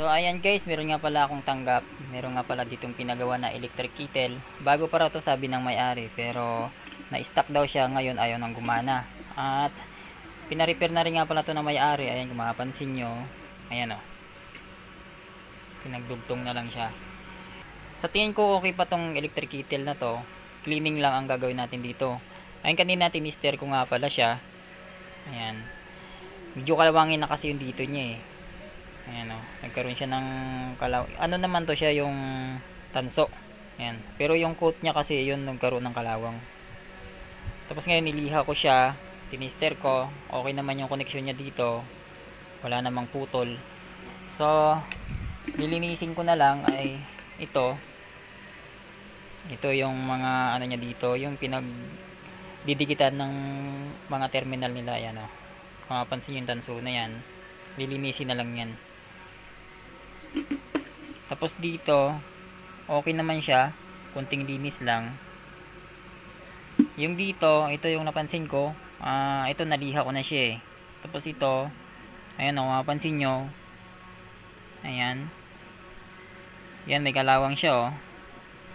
So ayan guys, meron nga pala akong tanggap. Meron nga pala ditong pinagawa na electric kettle. Bago pa raw to sabi ng may-ari, pero na-stock daw siya ngayon, ayaw nang gumana. At pina-repair na rin nga pala to ng may-ari. Ayan kung mapapansin nyo. Ayan o. Pinagdugtong na lang siya. Sa tingin ko okay pa tong electric kettle na to. Cleaning lang ang gagawin natin dito. Ayun, kanina tinister ko nga pala siya. Ayan. Medyo kalawangin na kasi yung dito niya eh. Ayan o, nagkaroon siya ng ano naman to siya, yung tanso. Ayan. Pero yung coat niya kasi yun nagkaroon ng kalawang. Tapos ngayon niliha ko siya, tinister ko, okay naman yung connection niya dito. Wala namang putol. So, nilinisin ko na lang ay ito. Ito yung mga ano niya dito, yung pinagdidikitan ng mga terminal nila. Ayan o. Kung mapansin yung tanso na yan, lilinisin na lang yan. Tapos dito okay naman siya, kunting linis lang. Yung dito, ito yung napansin ko, ito naliha ko na siya eh. Tapos ito, ayan o, mapansin nyo, ayan, yan may kalawang siya oh.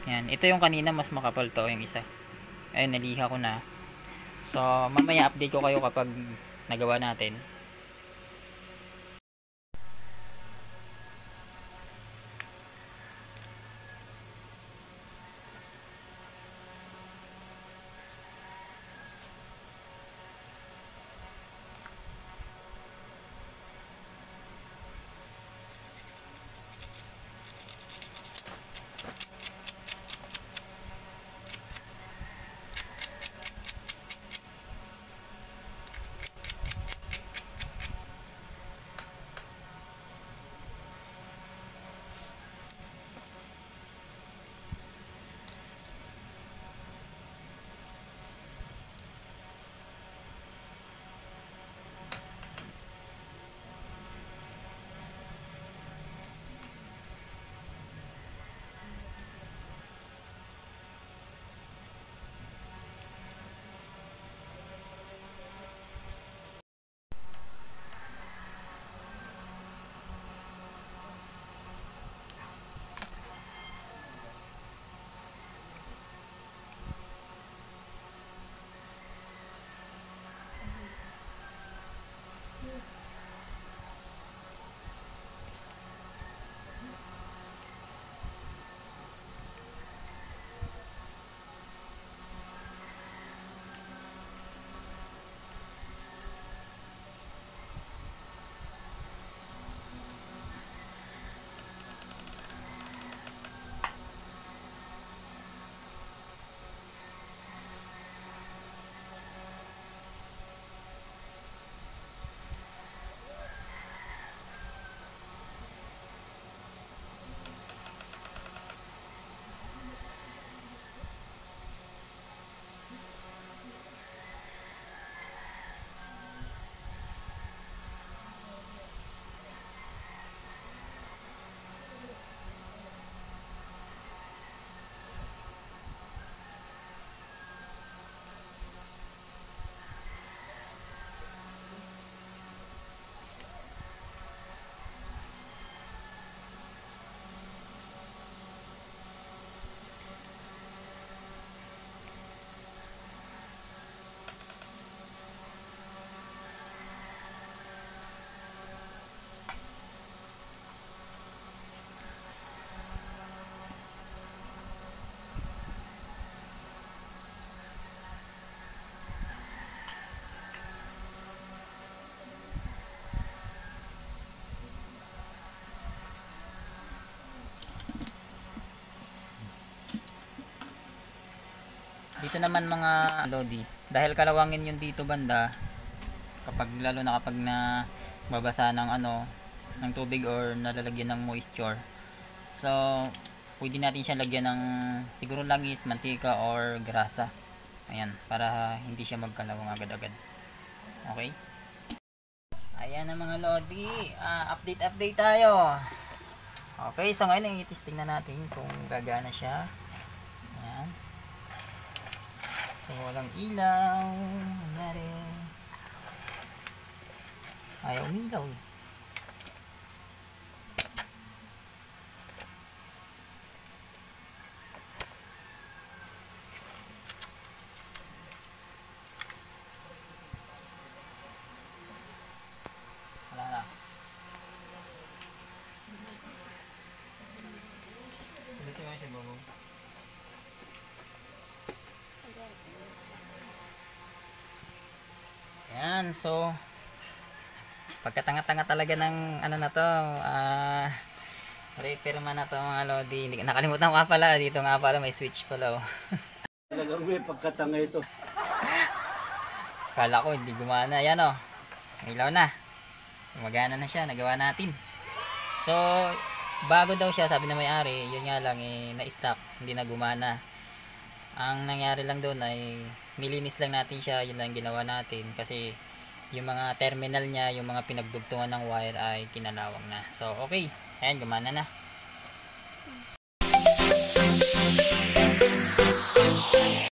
Ayan, ito yung kanina mas makapal to, yung isa. Ayan, naliha ko na. So mamaya update ko kayo kapag nagawa natin. Dito naman mga lodi, dahil kalawangin yung dito banda, kapag lalo na kapag na babasa ng ano, ng tubig or nalalagyan ng moisture. So, pwede natin siya lagyan ng siguro langis, mantika or grasa. Ayan, para hindi siya magkalawang agad-agad. Okay? Ayan na mga lodi, update tayo. Okay, so ngayon i-testing na natin kung gagana siya. Ayan. So, walang ilaw. Nangyari. Ayaw umilaw eh. So, pagkatanga-tanga talaga ng ano na to, repairman na to mga lodi. Nakalimutan ko nga pala, dito nga pala may switch pala oh. Talagang may pagkatanga ito. Kala ko hindi gumana. Ayan oh, ilaw na. Gumagana na siya, nagawa natin. So, bago daw siya, sabi na may-ari, yun nga lang na-stop, hindi na gumana. Ang nangyari lang doon ay nilinis lang natin siya, yun lang ginawa natin kasi yung mga terminal niya, yung mga pinagdugtungan ng wire ay kinalawang na. So, okay. Ayan, gumana na.